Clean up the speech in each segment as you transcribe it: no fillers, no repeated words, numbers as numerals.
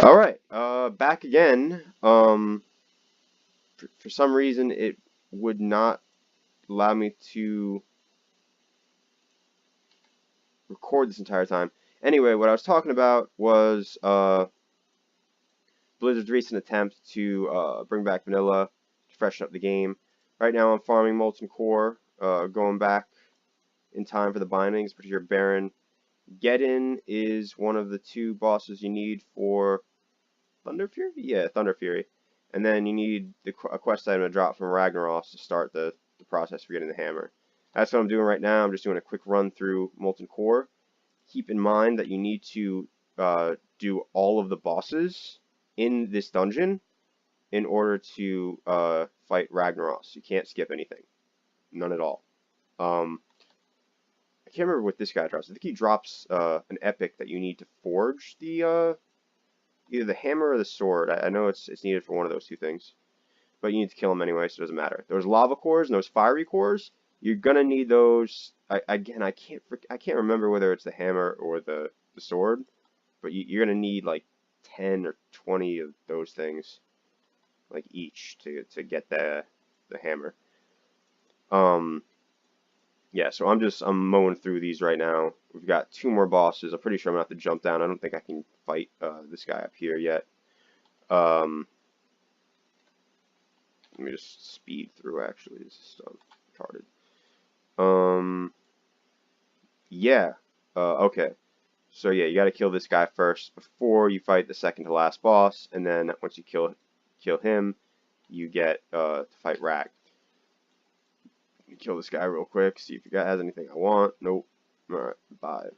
All right, back again. For some reason, it would not allow me to record this entire time. Anyway, what I was talking about was Blizzard's recent attempt to bring back vanilla, to freshen up the game. Right now, I'm farming Molten Core, going back in time for the bindings, particularly Baron. Geddon is one of the two bosses you need for Thunder Fury? Yeah, Thunder Fury. And then you need a quest item to drop from Ragnaros to start the process for getting the hammer. That's what I'm doing right now. I'm just doing a quick run through Molten Core. Keep in mind that you need to do all of the bosses in this dungeon in order to fight Ragnaros. You can't skip anything. None at all. I can't remember what this guy drops. I think he drops an epic that you need to forge the either the hammer or the sword. I know it's needed for one of those two things, but you need to kill them anyway, so it doesn't matter. Those lava cores and those fiery cores, you're gonna need those. Again, I can't remember whether it's the hammer or the sword, but you're gonna need like 10 or 20 of those things, like each to get the hammer. Yeah, so I'm mowing through these right now. We've got two more bosses. I'm pretty sure I'm gonna have to jump down. I don't think I can fight this guy up here yet. Um, Let me just speed through. Actually, this is retarded. Yeah. Okay. So yeah, you got to kill this guy first before you fight the second to last boss, and then once you kill him, you get to fight Rag. Kill this guy real quick. See if the guy has anything I want. Nope. All right. Bye.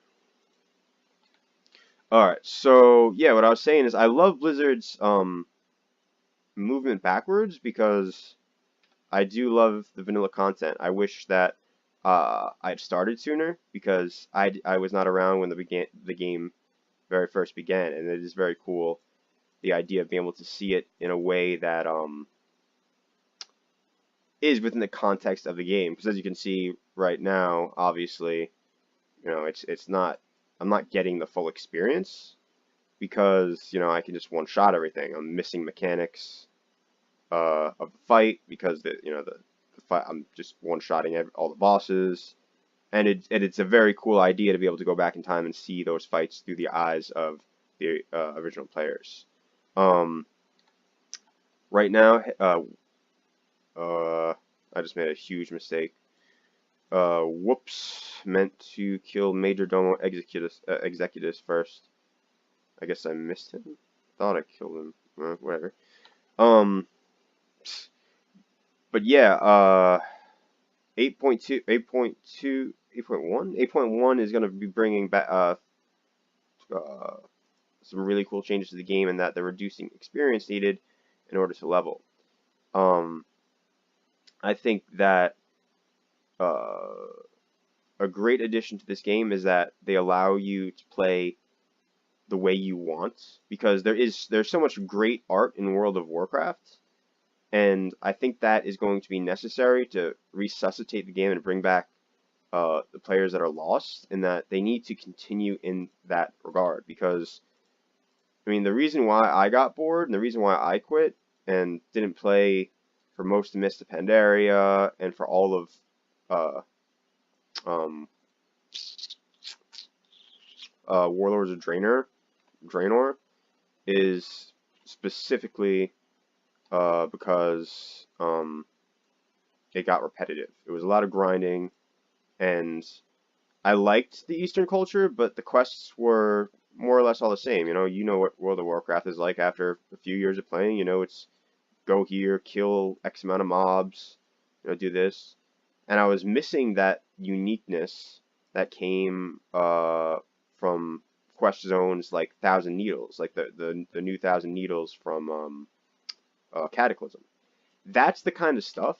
All right. So yeah, what I was saying is I love Blizzard's movement backwards because I do love the vanilla content. I wish that I'd started sooner because I was not around when the game very first began, and it is very cool the idea of being able to see it in a way that is within the context of the game. Because as you can see right now, obviously, it's not, I'm not getting the full experience because I can just one shot everything. I'm missing mechanics of the fight because the fight, I'm just one-shotting all the bosses, and it's a very cool idea to be able to go back in time and see those fights through the eyes of the original players. Right now, I just made a huge mistake. Whoops, meant to kill Major Domo Executus first. I guess I missed him. Thought I killed him. Whatever. But yeah, 8.2, 8.2, 8.1, 8.1 is going to be bringing back some really cool changes to the game, in that they're reducing experience needed in order to level. I think that a great addition to this game is that they allow you to play the way you want, because there's so much great art in World of Warcraft. And I think that is going to be necessary to resuscitate the game and bring back the players that are lost, and that they need to continue in that regard. Because, I mean, the reason why I got bored and the reason why I quit and didn't play for most of Mist of Pandaria and for all of Warlords of Draenor is specifically because it got repetitive. It was a lot of grinding, and I liked the Eastern culture, but the quests were more or less all the same. You know what World of Warcraft is like after a few years of playing. It's go here, kill X amount of mobs, do this. And I was missing that uniqueness that came from quest zones like Thousand Needles, like the new Thousand Needles from Cataclysm. That's the kind of stuff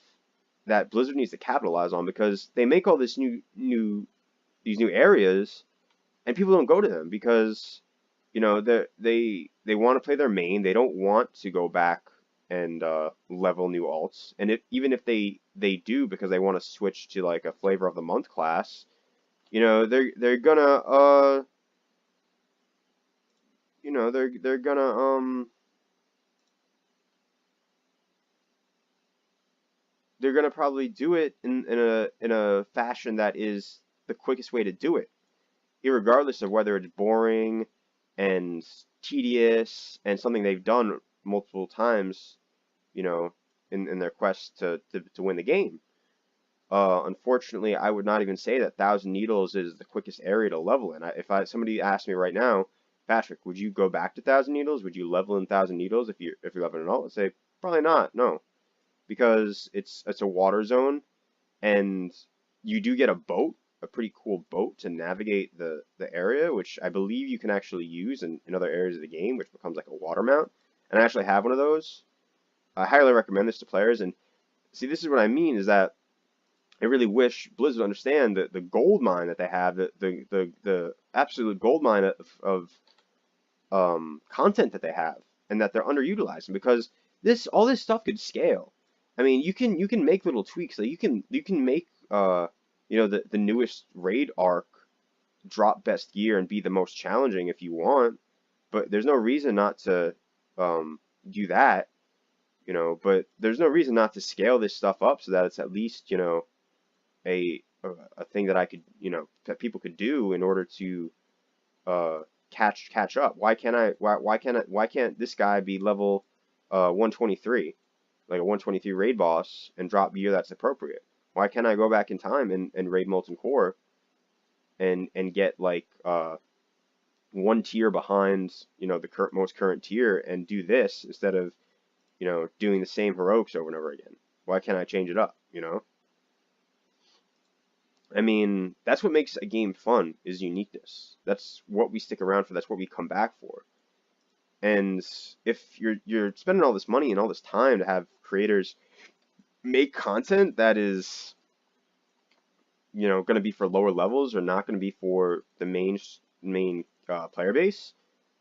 that Blizzard needs to capitalize on, because they make all this these new areas, and people don't go to them because they want to play their main. They don't want to go back and level new alts, and even if they do because they want to switch to like a flavor of the month class, they're gonna know, they're gonna probably do it in a fashion that is the quickest way to do it, irregardless of whether it's boring and tedious and something they've done multiple times, you know, in their quest to win the game. Unfortunately, I would not even say that Thousand Needles is the quickest area to level in. If somebody asked me right now, Patrick, would you go back to Thousand Needles? Would you level in Thousand Needles if you're leveling at all? I'd say probably not. No, because it's a water zone, and you do get a boat, a pretty cool boat to navigate the area, which I believe you can actually use in other areas of the game, which becomes like a water mount. And I actually have one of those. I highly recommend this to players. And see, this is what I mean is that I really wish Blizzard would understand the gold mine that they have, the absolute gold mine of content that they have, and that they're underutilizing because all this stuff could scale. I mean, you can make little tweaks. Like you can make the newest raid arc drop best gear and be the most challenging if you want, but there's no reason not to do that, but there's no reason not to scale this stuff up so that it's at least, a thing that I could, that people could do in order to catch up. Why can't this guy be level 123, like a 123 raid boss, and drop gear that's appropriate? Why can't I go back in time and raid Molten Core and get like one tier behind, the most current tier, and do this instead of, doing the same heroics over and over again? Why can't I change it up, I mean, that's what makes a game fun, is uniqueness. That's what we stick around for. That's what we come back for. And if you're spending all this money and all this time to have creators make content that is, going to be for lower levels or not going to be for the main player base,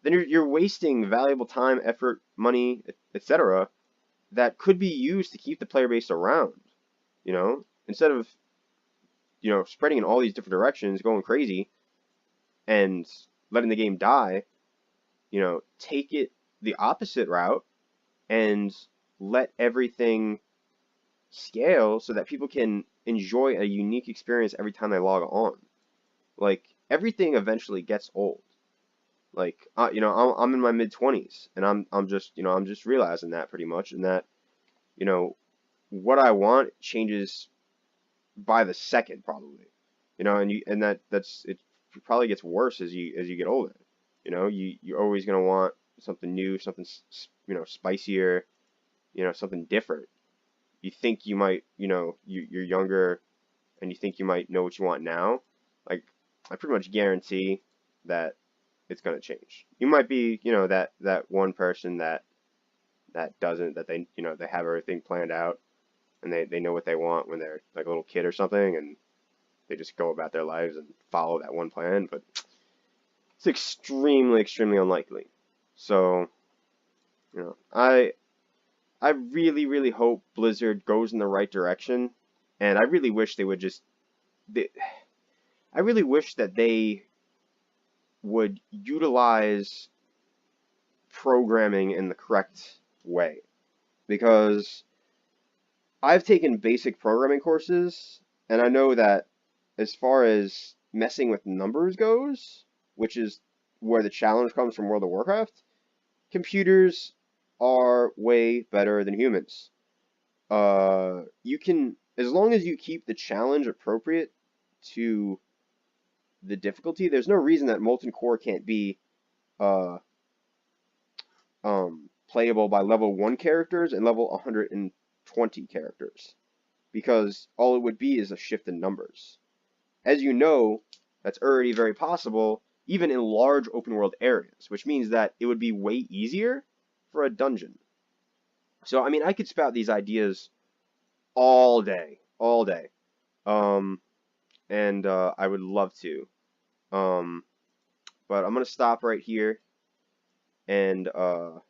then you're wasting valuable time, effort, money, etc. that could be used to keep the player base around. Instead of spreading in all these different directions, going crazy, and letting the game die, take it the opposite route and let everything scale so that people can enjoy a unique experience every time they log on. Like, everything eventually gets old. Like, I'm in my mid-20s, and I'm just realizing that pretty much, and that, what I want changes by the second, probably, that's it. Probably gets worse as you get older. You're always gonna want something new, something spicier, something different. You think you might, you're younger, and you think you might know what you want now. Like, I pretty much guarantee that it's gonna change. You might be, that one person that doesn't, that they have everything planned out, and they know what they want when they're like a little kid or something, and they just go about their lives and follow that one plan, but it's extremely, extremely unlikely. So, I really, really hope Blizzard goes in the right direction, and I really wish they would I really wish that they would utilize programming in the correct way, because I've taken basic programming courses, and I know that as far as messing with numbers goes, which is where the challenge comes from World of Warcraft, computers are way better than humans. You can, as long as you keep the challenge appropriate to the difficulty, there's no reason that Molten Core can't be playable by level 1 characters and level 120 characters, because all it would be is a shift in numbers. As you know, that's already very possible, even in large open world areas, which means that it would be way easier for a dungeon. So, I mean, I could spout these ideas all day, all day. And I would love to. But I'm going to stop right here, and, I'm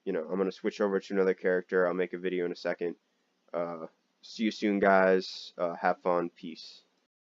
going to switch over to another character. I'll make a video in a second. See you soon, guys. Have fun. Peace.